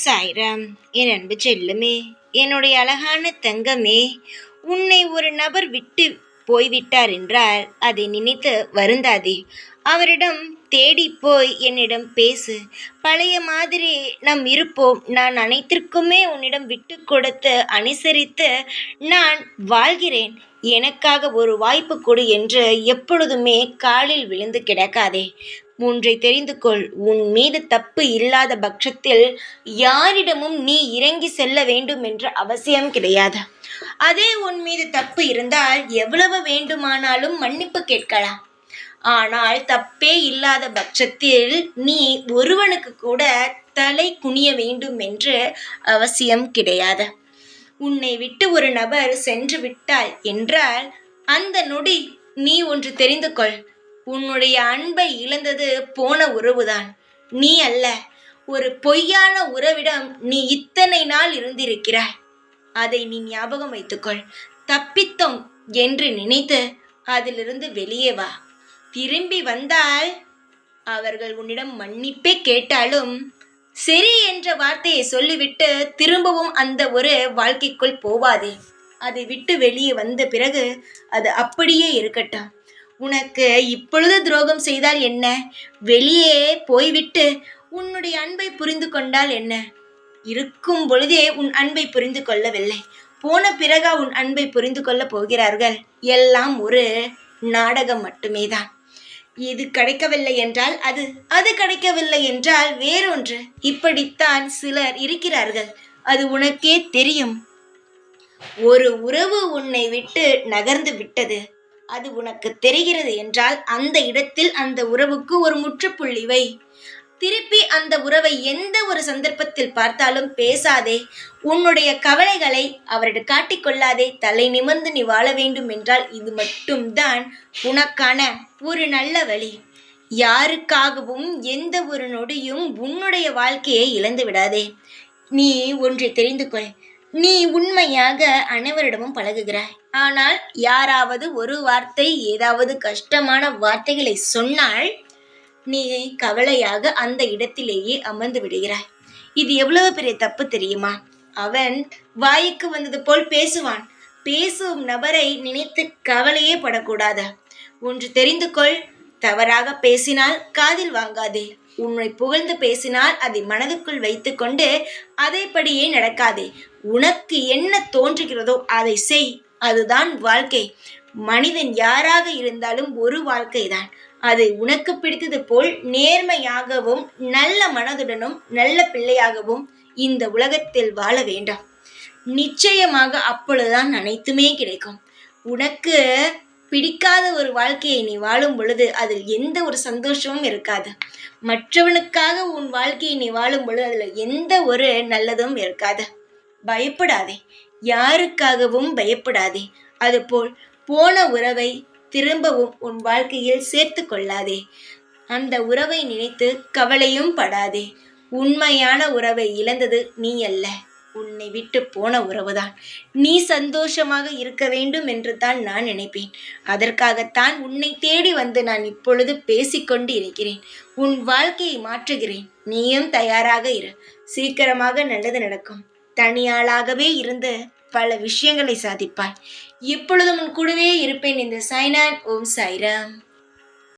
சாய்ராம். என் அன்பு செல்லுமே, என்னுடைய அழகான தங்கமே, உன்னை ஒரு நபர் விட்டு போய்விட்டார் என்றால் அதை நினைத்து வருந்தாதே. அவரிடம் தேடி போய் என்னிடம் பேசு. பழைய மாதிரி நாம் இருப்போம். நான் அனைத்திற்குமே உன்னிடம் விட்டு கொடுத்து அனுசரித்து நான் வாழ்கிறேன். எனக்காக ஒரு வாய்ப்பு கொடு என்று எப்பொழுதுமே காலில் விழுந்து கிடக்காதே. ஒன்றை தெரிந்து கொள், உன் மீது தப்பு இல்லாத பட்சத்தில் யாரிடமும் நீ இறங்கி செல்ல வேண்டும் என்ற அவசியம் கிடையாது. அதே உன் மீது தப்பு இருந்தால் எவ்வளவு வேண்டுமானாலும் மன்னிப்பு கேட்கலாம். ஆனால் தப்பே இல்லாத பட்சத்தில் நீ ஒருவனுக்கு கூட தலை குனிய வேண்டும் என்று அவசியம் கிடையாது. உன்னை விட்டு ஒரு நபர் சென்று விட்டாள் என்றால் அந்த நொடி நீ ஒன்று தெரிந்து கொள், உன்னுடைய அன்பை இழந்தது போன உறவுதான், நீ அல்ல. ஒரு பொய்யான உறவிடம் நீ இத்தனை நாள் இருந்திருக்கிறாய். அதை நீ ஞாபகம் வைத்துக்கொள். தப்பித்தோம் என்று நினைத்து அதிலிருந்து வெளியே வா. திரும்பி வந்தால் அவர்கள் உன்னிடம் மன்னிப்பே கேட்டாலும் சரி என்ற வார்த்தையை சொல்லிவிட்டு திரும்பவும் அந்த ஒரு வாழ்க்கைக்குள் போவாதே. அதை விட்டு வெளியே வந்த பிறகு அது அப்படியே இருக்கட்டும். உனக்கு இப்பொழுது துரோகம் செய்தால் என்ன? வெளியே போய்விட்டு உன்னுடைய அன்பை புரிந்து கொண்டால் என்ன? இருக்கும் பொழுதே உன் அன்பை புரிந்து கொள்ளவில்லை, போன பிறகா உன் அன்பை புரிந்து கொள்ள போகிறார்கள்? எல்லாம் ஒரு நாடகம் மட்டுமே தான். இது கிடைக்கவில்லை என்றால் அது கிடைக்கவில்லை என்றால் வேறொன்று. இப்படித்தான் சிலர் இருக்கிறார்கள். அது உனக்கே தெரியும். ஒரு உறவு உன்னை விட்டு நகர்ந்து விட்டது, அது உனக்கு தெரிகிறது என்றால் அந்த இடத்தில் அந்த உறவுக்கு ஒரு முற்றுப்புள்ளி வை. திருப்பி அந்த உறவை எந்த ஒரு சந்தர்ப்பத்தில் பார்த்தாலும் பேசாதே. உன்னுடைய கவலைகளை அவரிடம் காட்டிக்கொள்ளாதே. தலை நிமிர்ந்து நீ வாழ வேண்டும் என்றால் இது மட்டும்தான் உனக்கான ஒரு நல்ல வழி. யாருக்காகவும் எந்த ஒரு நொடியும் உன்னுடைய வாழ்க்கையை இழந்து விடாதே. நீ ஒன்றை தெரிந்து கொள், நீ உண்மையாக அனைவரிடமும் பழகுகிறாய். ஆனால் யாராவது ஒரு வார்த்தை ஏதாவது கஷ்டமான வார்த்தைகளை சொன்னால் நீ கவலையாக அந்த இடத்திலேயே அமர்ந்து விடுகிறாய். இது எவ்வளவு பெரிய தப்பு தெரியுமா? அவன் வாய்க்கு வந்தது போல் பேசுவான். பேசும் நபரை நினைத்து கவலையே படக்கூடாது. ஒன்று தெரிந்து கொள், தவறாக பேசினால் காதில் வாங்காதே. உன்னை புகழ்ந்து பேசினால் அதை மனதுக்குள் வைத்துக்கொண்டு அதைப்படியே நடக்காதே. உனக்கு என்ன தோன்றுகிறதோ அதை செய். அதுதான் வாழ்க்கை. மனிதன் யாராக இருந்தாலும் ஒரு வாழ்க்கைதான். அதை உனக்கு பிடித்தது போல் நேர்மையாகவும் நல்ல மனதுடனும் நல்ல பிள்ளையாகவும் இந்த உலகத்தில் வாழ வேண்டாம். நிச்சயமாக அப்பொழுதுதான் அனைத்துமே கிடைக்கும். உனக்கு பிடிக்காத ஒரு வாழ்க்கையை நீ வாழும் பொழுது அதில் எந்த ஒரு சந்தோஷமும் இருக்காது. மற்றவனுக்காக உன் வாழ்க்கையை நீ வாழும் பொழுது அதில் எந்த ஒரு நல்லதும் இருக்காது. பயப்படாதே, யாருக்காகவும் பயப்படாதே. அதுபோல் போன உறவை திரும்பவும் உன் வாழ்க்கையில் சேர்த்து கொள்ளாதே. அந்த உறவை நினைத்து கவலையும் படாதே. உண்மையான உறவை இழந்தது நீ அல்ல, உன்னை விட்டு போன உறவுதான். நீ சந்தோஷமாக இருக்க வேண்டும் என்று தான் நான் நினைப்பேன். அதற்காகத்தான் உன்னை தேடி வந்து நான் இப்பொழுது பேசிக்கொண்டு இருக்கிறேன். உன் வாழ்க்கையை மாற்றுகிறேன். நீயும் தயாராக இரு. சீக்கிரமாக நல்லது நடக்கும். தனியாளாகவே இருந்து பல விஷயங்களை சாதிப்பாய். எப்பொழுதும் உன் கூடவே இருப்பேன். இந்த சாய்நான். ஓம் சாய்ராம்.